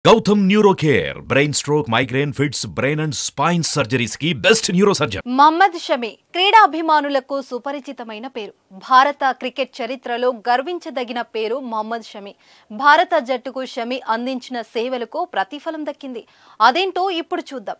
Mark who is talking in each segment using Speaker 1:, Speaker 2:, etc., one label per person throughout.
Speaker 1: Gautam Neurocare, brain stroke, migraine, fits, brain and spine surgeries की best neurosurgeon.
Speaker 2: Mohammed Shami క్రీడాభిమానులకు సుపరిచితమైన పేరు. భారత క్రికెట్ చరిత్రలో గర్వించదగిన పేరు మహమ్మద్ షమి. భారత జట్టుకు షమి అందించిన సేవలకు ప్రతిఫలం దక్కింది. అదేంటో ఇప్పుడు చూద్దాం.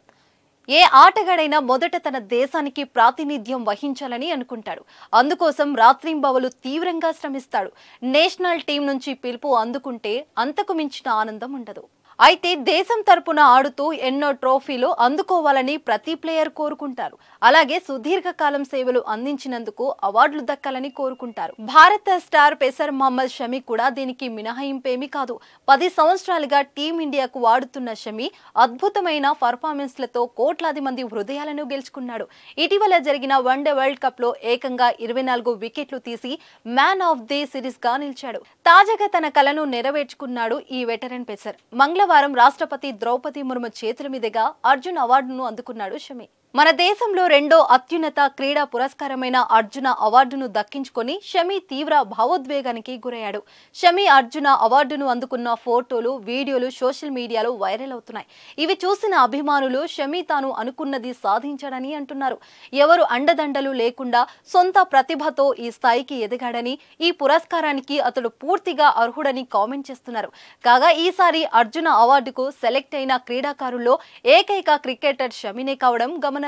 Speaker 2: ఏ ఆటగాడైనా మొదట తన దేశానికి ప్రాతినిధ్యం వహించాలని అనుకుంటాడు. అందుకోసం రాత్రింబవలు తీవ్రంగా శ్రమిస్తాడు. నేషనల్ టీం నుంచి పిలుపు అందుకుంటే అంతకు మించిన ఆనందం ఉండదు. అయితే దేశం తరపున ఆడుతూ ఎన్నో ట్రోఫీలు అందుకోవాలని ప్రతి ప్లేయర్ కోరుకుంటారు. అలాగే సుదీర్ఘకాలం సేవలు అందించినందుకు అవార్డులు దక్కాలని కోరుకుంటారు. భారత స్టార్ పేసర్ మహమ్మద్ షమి కూడా దీనికి మినహాయింపేమీ కాదు. 10 సంవత్సరాలుగా టీమిండియాకు ఆడుతున్న షమి అద్భుతమైన పర్ఫార్మెన్స్లతో కోట్లాది మంది హృదయాలను గెలుచుకున్నాడు. ఇటీవల జరిగిన వన్డే వరల్డ్ కప్ లో ఏకంగా 24 వికెట్లు తీసి మ్యాన్ ఆఫ్ ది సిరీస్ గా నిలిచాడు. తాజాగా తన కలను నెరవేర్చుకున్నాడు ఈ వెటరన్ పేసర్. మంగళవారం రాష్ట్రపతి ద్రౌపది ముర్ము చేతుల మీదుగా అర్జున్ అవార్డును అందుకున్నాడు షమి. మన దేశంలో రెండో అత్యున్నత క్రీడా పురస్కారమైన అర్జున అవార్డును దక్కించుకొని షమి తీవ్ర భావోద్వేగానికి గురయ్యాడు. షమి అర్జున అవార్డును అందుకున్న ఫోటోలు, వీడియోలు సోషల్ మీడియాలో వైరల్ అవుతున్నాయి. ఇవి చూసిన అభిమానులు షమి తాను అనుకున్నది సాధించాడని అంటున్నారు. ఎవరు అండదండలు లేకుండా సొంత ప్రతిభతో ఈ స్థాయికి ఎదిగాడని, ఈ పురస్కారానికి అతడు పూర్తిగా అర్హుడని కామెంట్ చేస్తున్నారు. కాగా ఈసారి అర్జున అవార్డుకు సెలెక్ట్ అయిన క్రీడాకారుల్లో ఏకైక క్రికెటర్ షమినే కావడం గమనార్హం.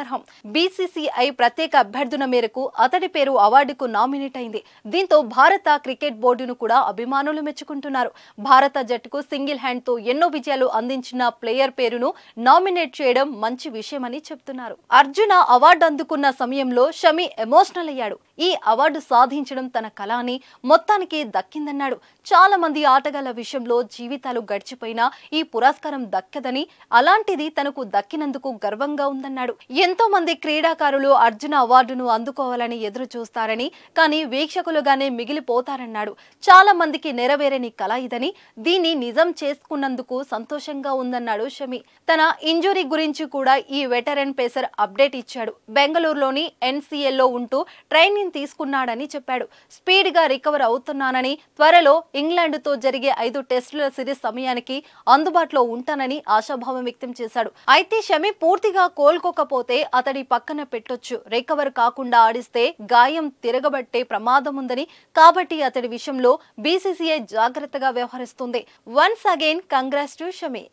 Speaker 2: బీసీసీఐ ప్రత్యేక అభ్యర్థన మేరకు అతడి పేరు అవార్డుకు నామినేట్ అయింది. దీంతో భారత క్రికెట్ బోర్డును కూడా అభిమానులు మెచ్చుకుంటున్నారు. భారత జట్టుకు సింగిల్ హ్యాండ్ తో ఎన్నో విజయాలు అందించిన ప్లేయర్ పేరును నామినేట్ చేయడం మంచి విషయమని చెప్తున్నారు. అర్జున అవార్డు అందుకున్న సమయంలో షమి ఎమోషనల్ అయ్యాడు. ఈ అవార్డు సాధించడం తన కల అని, మొత్తానికి దక్కిందన్నాడు. చాలా మంది ఆటగాళ్ల విషయంలో జీవితాలు గడిచిపోయినా ఈ పురస్కారం దక్కదని, అలాంటిది తనకు దక్కినందుకు గర్వంగా ఉందన్నాడు. ఎంతో మంది క్రీడాకారులు అర్జున అవార్డును అందుకోవాలని ఎదురు చూస్తారని, కానీ వీక్షకులుగానే మిగిలిపోతారన్నాడు. చాలా మందికి నెరవేరని కళ ఇదని, దీన్ని నిజం చేసుకున్నందుకు సంతోషంగా ఉందన్నాడు షమి. తన ఇంజురీ గురించి కూడా ఈ వెటరన్ పేసర్ అప్డేట్ ఇచ్చాడు. బెంగళూరులోని ఎన్సీఎల్లో ఉంటూ ట్రైనింగ్ తీసుకున్నాడని చెప్పాడు. స్పీడ్ గా రికవర్ అవుతున్నానని, త్వరలో ఇంగ్లాండ్తో జరిగే 5 టెస్టుల సిరీస్ సమయానికి అందుబాటులో ఉంటానని ఆశాభావం వ్యక్తం చేశాడు. అయితే షమి పూర్తిగా కోలుకోకపోతే అతడి పక్కన పెట్టొచ్చు. రికవర్ కాకుండా ఆడిస్తే గాయం తిరగబట్టే ప్రమాదం ఉందని, కాబట్టి అతడి విషయంలో బీసీసీఐ జాగ్రత్తగా వ్యవహరిస్తుంది. Once again congrats to Shami.